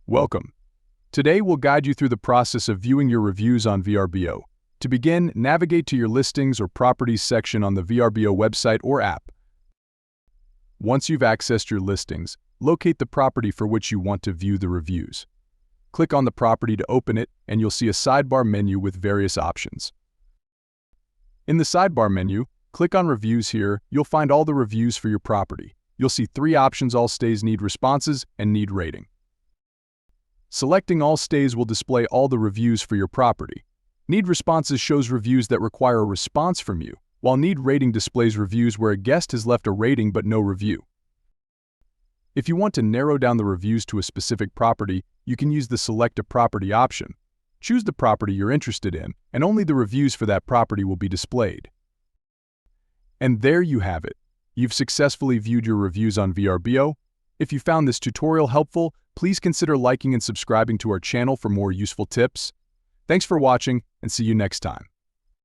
Welcome. Today we'll guide you through the process of viewing your reviews on Vrbo. To begin, navigate to your Listings or Properties section on the Vrbo website or app. Once you've accessed your listings, locate the property for which you want to view the reviews. Click on the property to open it, and you'll see a sidebar menu with various options. In the sidebar menu, click on Reviews. Here, you'll find all the reviews for your property. You'll see three options: All Stays, Need Responses, and Need Rating. Selecting All Stays will display all the reviews for your property. Need Responses shows reviews that require a response from you, while Need Rating displays reviews where a guest has left a rating but no review. If you want to narrow down the reviews to a specific property, you can use the Select a Property option. Choose the property you're interested in, and only the reviews for that property will be displayed. And there you have it. You've successfully viewed your reviews on Vrbo. If you found this tutorial helpful, please consider liking and subscribing to our channel for more useful tips. Thanks for watching, and see you next time.